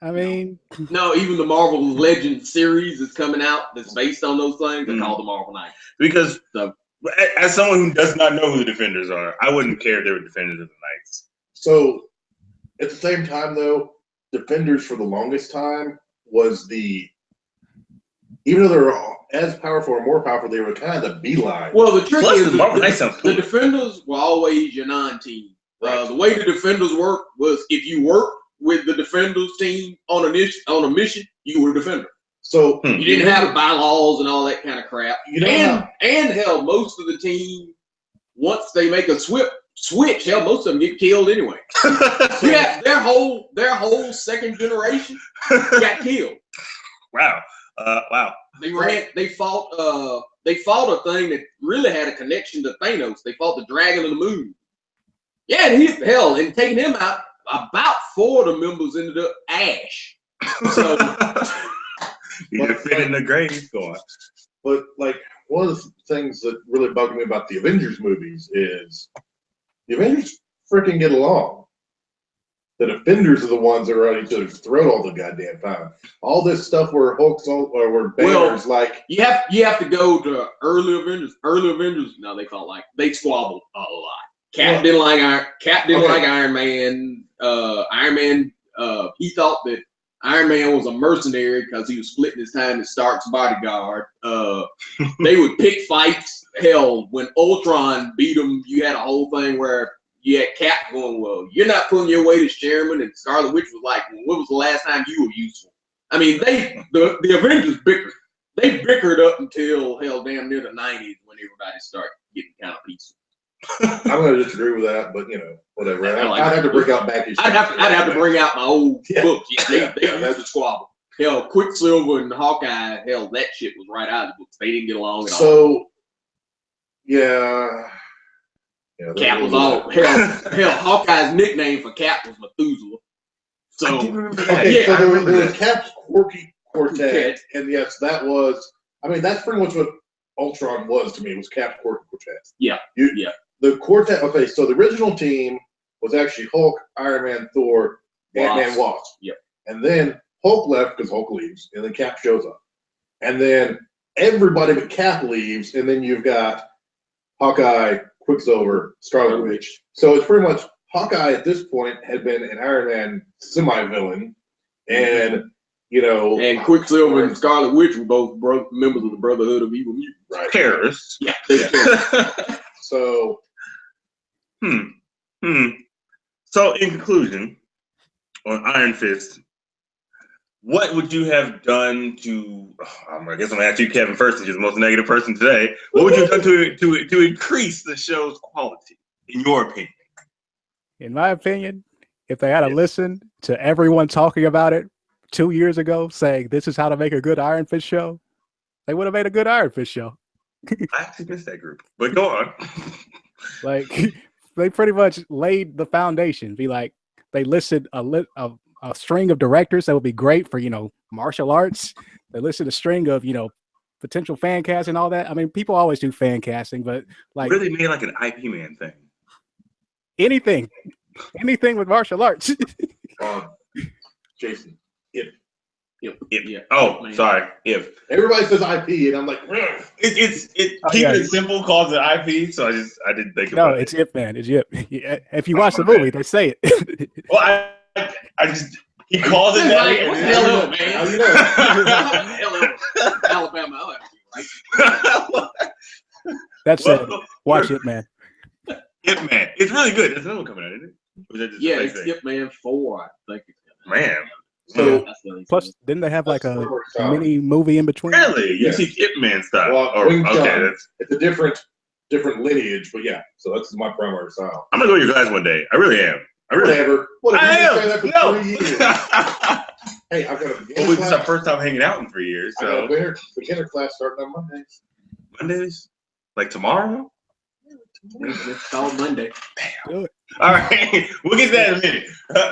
I mean, No, even the Marvel Legends series that's coming out that's based on those things, they're called the Marvel Knights. Because So, as someone who does not know who the Defenders are, I wouldn't care if they were Defenders of the Knights. So at the same time, though, Defenders for the longest time was even though they were as powerful or more powerful, they were kind of the beeline. well, the trick Plus, is the Marvel Knights sounds cool. the Defenders were always your non-team. Right. The way the Defenders work was if you worked with the Defenders team on a mission, you were a Defender. So You didn't have bylaws and all that kind of crap. You don't have- And hell, most of the team, once they make a switch, hell, most of them get killed anyway. Yeah, their whole second generation got killed. Wow. Wow. They fought a thing that really had a connection to Thanos. They fought the Dragon of the Moon. Yeah, and taking him out, about 4 of the members ended up ash. So You defending the grave. Go on. But like one of the things that really bugged me about the Avengers movies is the Avengers freaking get along. The Defenders are the ones that are on each other's throat all the goddamn time. All this stuff where Hulk's or where Banner's like you have to go to early Avengers. Early Avengers, no, they felt like they squabbled a lot. Cap didn't like Iron Man. Iron Man, he thought that Iron Man was a mercenary because he was splitting his time as Stark's bodyguard. They would pick fights. Hell, when Ultron beat him, you had a whole thing where you had Cap going, well, you're not pulling your weight as chairman, and Scarlet Witch was like, well, when was the last time you were useful? I mean, the Avengers bickered. They bickered up until, hell, damn near the 90s when everybody started getting kind of peaceful. I'm going to disagree with that, but whatever. I'd have to bring out back. I'd have to bring out my old books. Yeah, they used to squabble. Hell, Quicksilver and Hawkeye, hell, that shit was right out of the books. They didn't get along at all. So, yeah. Cap was all hell. Hawkeye's nickname for Cap was Methuselah. So I do remember that. Okay, Yeah, so there was Cap's quirky quartet, and yes, that was. I mean, that's pretty much what Ultron was to me. Was Cap's quirky quartet? Yeah. The quartet. Okay, so the original team was actually Hulk, Iron Man, Thor, Ant-Man, Wasp. Yep. And then Hulk left because Hulk leaves, and then Cap shows up, and then everybody but Cap leaves, and then you've got Hawkeye, Quicksilver, Scarlet Witch. So it's pretty much Hawkeye at this point had been an Iron Man semi-villain, and and Quicksilver and Scarlet Witch were both members of the Brotherhood of Evil Mutants. right. Terrorists. Yeah. So So in conclusion, on Iron Fist, what would you have done to? I guess I'm gonna ask you, Kevin, first, since you're the most negative person today. What would you have done to increase the show's quality, in your opinion? in my opinion, if they had listened to everyone talking about it 2 years ago, saying this is how to make a good Iron Fist show, they would have made a good Iron Fist show. I actually missed that group, but go on. Like, they pretty much laid the foundation. Be like, they listed a string of directors that would be great for martial arts. They listed a string of potential fan cast and all that. I mean, people always do fan casting, but like Really made like an IP man thing. anything with martial arts. Jason, If. Yeah. Oh, Man. sorry. If everybody says IP, and I'm like, keep it simple, calls it IP. So I didn't think No, about it. it's Ip Man. It's Ip. If you watch the movie, they say it. Well, I just he calls it that. What the hell, man? How you know? Hell, Alabama, I'll have to, right? That's it. Watch Ip Man. Ip Man. It's really good. There's another one coming out, isn't it? Or is that just a Yeah, fake it's thing? Ip Man 4, I think. Man. So That's the only Plus, thing. didn't they have like That's a the first time. mini movie in between? Really? You Yeah. see Ip Man style? Well, Wing okay, Chun. It's a different lineage, but yeah. So that's my primary style. I'm gonna go to your class one day. I really am. I really am. Whatever. I You've been saying that for am. 3 years. Hey, I've got a Well, beginner this is our class. first time hanging out in 3 years. I got So a beginner class starting on Mondays. Mondays, like tomorrow. It's called Monday. Do it. All right, we'll get to that in a minute.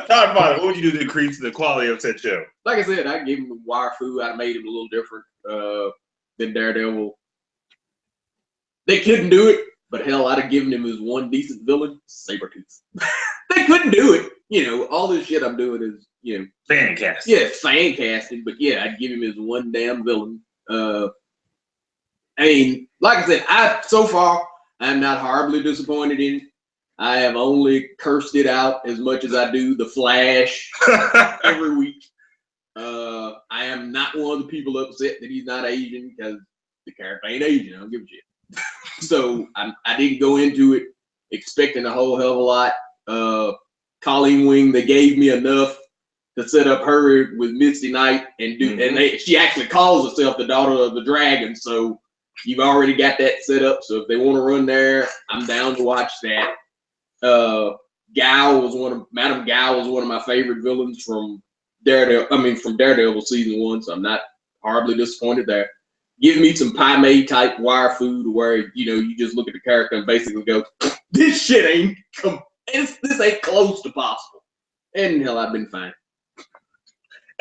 Todd Potter, what would you do to increase the quality of said show? Like I said, I gave him wire food. I made him a little different than Daredevil. They couldn't do it, but hell, I'd have given him his one decent villain, Sabretooth. They couldn't do it. You know, all this shit I'm doing is, you know, Fan cast. yeah, fan casting, but yeah, I'd give him his one damn villain. I mean, like I said, so far I'm not horribly disappointed in it. I have only cursed it out as much as I do the Flash every week. I am not one of the people upset that he's not Asian because the character ain't Asian. I don't give a shit. So I didn't go into it expecting a whole hell of a lot. Colleen Wing, they gave me enough to set up her with Misty Knight and do, and she actually calls herself the daughter of the dragon. So you've already got that set up. So if they want to run there, I'm down to watch that. Madam Gao was one of my favorite villains from Daredevil season 1. So I'm not horribly disappointed there. Give me some pie made type wire food where, you know, you just look at the character and basically go, this shit ain't this ain't close to possible. And hell, I've been fine.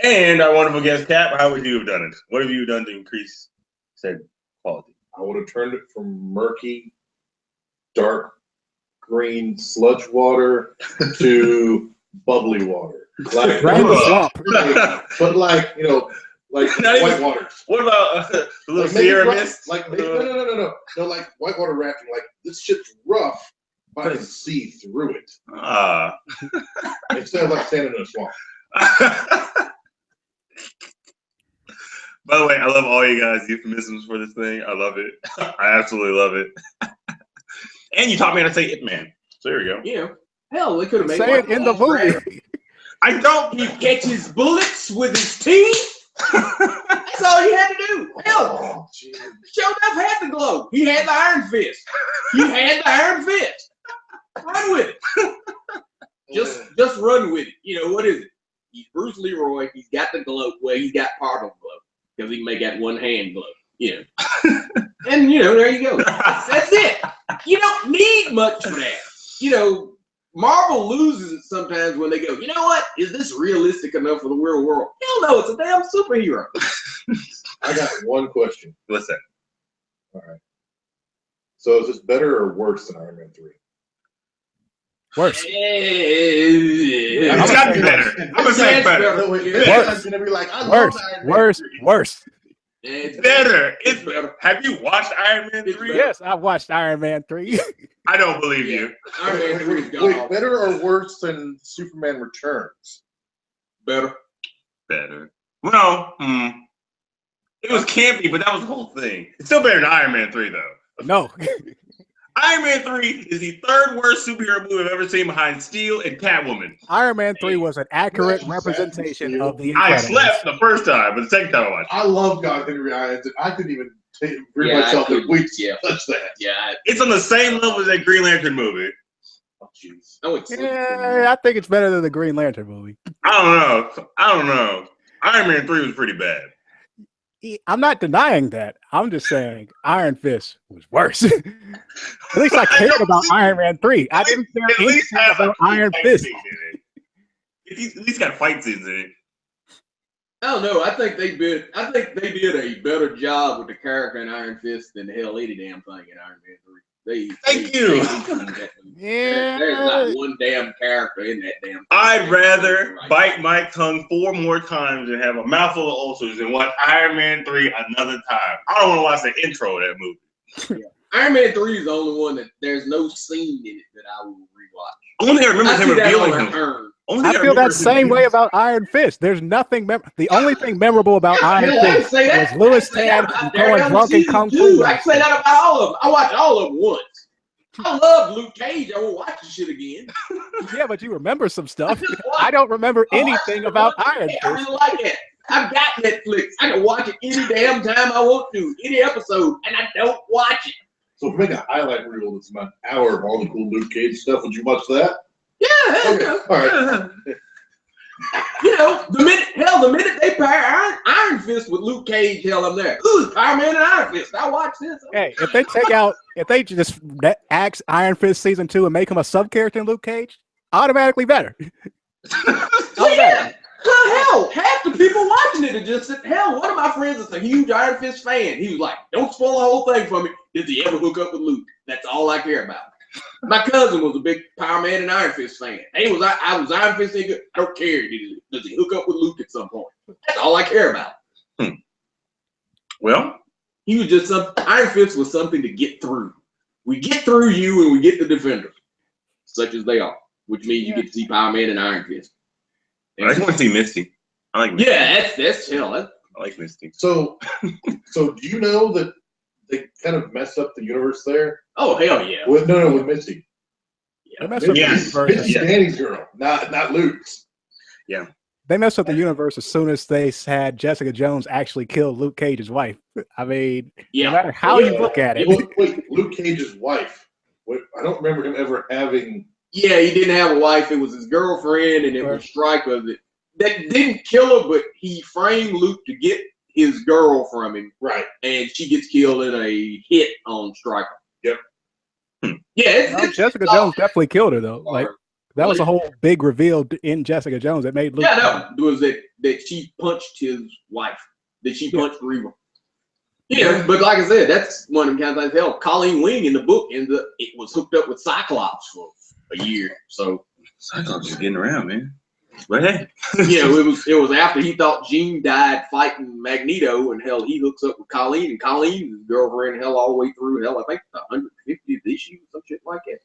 And our wonderful guest, Cap, how would you have done it? What have you done to increase said quality? I would have turned it from murky, dark green sludge water to bubbly water. Like, Drain the swamp. but like, you know, like Not white even- water. What about the little Like, make it Sierra rough. Mist? Like, no, like whitewater rafting. Like, this shit's rough, but I can see through it. Instead of like standing in a swamp. By the way, I love all you guys' euphemisms for this thing. I love it. I absolutely love it. And you taught me how to say Ip Man. So there we go. Yeah. Hell, they could have made Say it in the movie. I don't. He catches bullets with his teeth. That's all he had to do. Hell, Oh, jeez. Show enough had the glow. He had the Iron Fist. He had the Iron Fist. Run with it. Just run with it. You know, what is it? He's Bruce Leroy. He's got the glow. Well, he's got part of the glow because he can make that one hand glow. You know. And, you know, there you go. That's it. You don't need much for that. You know, Marvel loses it sometimes when they go, you know what? Is this realistic enough for the real world? Hell no, it's a damn superhero. I got one question. What's that? All right. So is this better or worse than Iron Man 3? Worse. It's got to be better. I'm going to say it's better. No, wait, Worse. I'm gonna be like, I love Worse. Iron Man Worse. 3. Worse. It's Better. It's better. Have you watched Iron Man 3? Yes, I watched Iron Man 3. I don't believe you. Iron Man 3 is Wait, gone. better or worse than Superman Returns? Better. Better. Well, it was campy, but that was the whole thing. It's still better than Iron Man 3, though. No. Iron Man 3 is the third worst superhero movie I've ever seen behind Steel and Catwoman. Iron Man 3 was an accurate representation of the I Incredibles. slept the first time, but the second time I watched it. I love God Henry Irons, and I couldn't even bring Yeah, myself I to couldn't. touch that. Yeah. It's on the same level as that Green Lantern movie. Oh, jeez. I went sleep. Yeah, I think it's better than the Green Lantern movie. I don't know. Iron Man 3 was pretty bad. I'm not denying that. I'm just saying Iron Fist was worse. At least I cared about Iron Man 3. I didn't care At least anything have about a Iron fight Fist. scene in it. At least got fight scenes in it. I don't know. I think they did a better job with the character in Iron Fist than hell any damn thing in Iron Man 3. Thank you. Yeah. There's not one damn character in that damn thing. I'd rather Right. bite my tongue 4 more times and have a mouthful of ulcers than watch Iron Man 3 another time. I don't want to watch the intro of that movie. Iron Man 3 is the only one that there's no scene in it that I will rewatch. Only thing I remember is him see that revealing on him. return. Only thing I feel remember that is him same way revealing about Iron Fist. There's nothing. The only thing memorable about Iron Hell, I can Fist say that. was Louis I can say Tan that about going Daredevil drunk in season Kung 2. Fu. I can say that about all of them. I watched all of them once. I love Luke Cage. I won't watch the shit again. Yeah, but you remember some stuff. I don't remember anything about Iron I Fist. really like it. I've got Netflix. I can watch it any damn time I want to, any episode, and I don't watch it. So if we make a highlight reel that's about an hour of all the cool Luke Cage stuff, would you watch that? Yeah, Okay, all right. The minute they pair Iron Fist with Luke Cage, hell, I'm there. Ooh, Power Man and Iron Fist. I watch this. Hey, if they just axe Iron Fist season 2 and make him a sub character in Luke Cage, automatically better. Yeah. Hell, half the people watching it are just hell. One of my friends is a huge Iron Fist fan. He was like, "Don't spoil the whole thing for me. Did he ever hook up with Luke? That's all I care about." My cousin was a big Power Man and Iron Fist fan. I was Iron Fist. I don't care. Does he hook up with Luke at some point? That's all I care about. Well, he was just Iron Fist was something to get through. We get through you, and we get the Defenders, such as they are, which means you get to see Power Man and Iron Fist. I just want to see Misty. I like Misty. Yeah, that's hell. I like Misty. So do you know that they kind of messed up the universe there? Oh hell yeah! With Misty. They messed up the universe. Misty's Danny's girl, not Luke's. Yeah. They messed up the universe as soon as they had Jessica Jones actually kill Luke Cage's wife. I mean, no matter how you look at it. Wait, Luke Cage's wife. I don't remember him ever having. Yeah, he didn't have a wife. It was his girlfriend, and it was Stryker that didn't kill her, but he framed Luke to get his girl from him. Right. And she gets killed in a hit on Stryker. Yep. Yeah, Jessica Jones definitely killed her though. Like that was a whole big reveal in Jessica Jones that made Luke. Yeah, no, was that she punched his wife. That she punched Reva. Yeah, but like I said, that's one of the kind of things. Hell, Colleen Wing in the book it was hooked up with Cyclops for a year. So Cyclops is getting around, man. But hey, yeah, it was after he thought Jean died fighting Magneto, and hell, he hooks up with Colleen, and Colleen, his girlfriend, hell, all the way through hell. I think the 150th issue, some shit like that.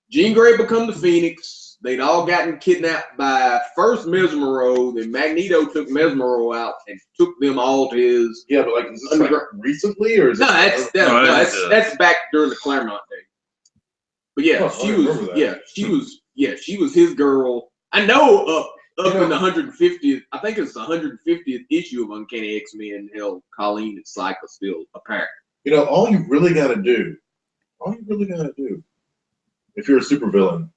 Jean Grey become the Phoenix. They'd all gotten kidnapped by first Mesmero, then Magneto took Mesmero out and took them all to his. Yeah, but is this like recently or is that's back during the Claremont days. But yeah, she was his girl. I know up in the 150th. I think it's the 150th issue of Uncanny X-Men. Hell, Colleen and Psyche are still apparent. All you really got to do, if you're a supervillain,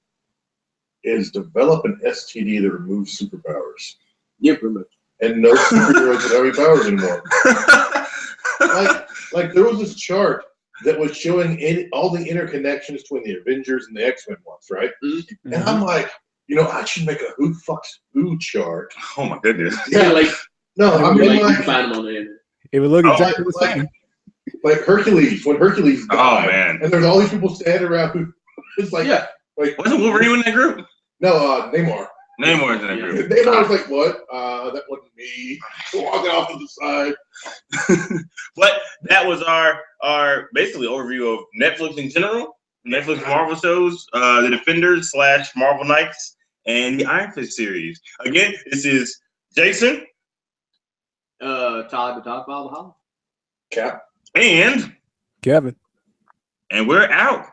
is develop an STD that removes superpowers. Yeah, pretty much. And no superheroes would have any powers anymore. like there was this chart that was showing all the interconnections between the Avengers and the X-Men ones, right? Mm-hmm. And I'm like, I should make a who fucks who chart. Oh my goodness. Yeah, you find them on the internet. It would look exactly the same. Like Hercules, when Hercules died, oh man, and there's all these people standing around who it's like, wasn't Wolverine in that group? No, Namor. Namor's in that group. Namor's like, what? That wasn't me. Walking off to the side. But that was our basically overview of Netflix in general, Netflix Marvel shows, the Defenders / Marvel Knights, and the Iron Fist series. Again, this is Jason, Todd Father Hollow, Cap, and Kevin, and we're out.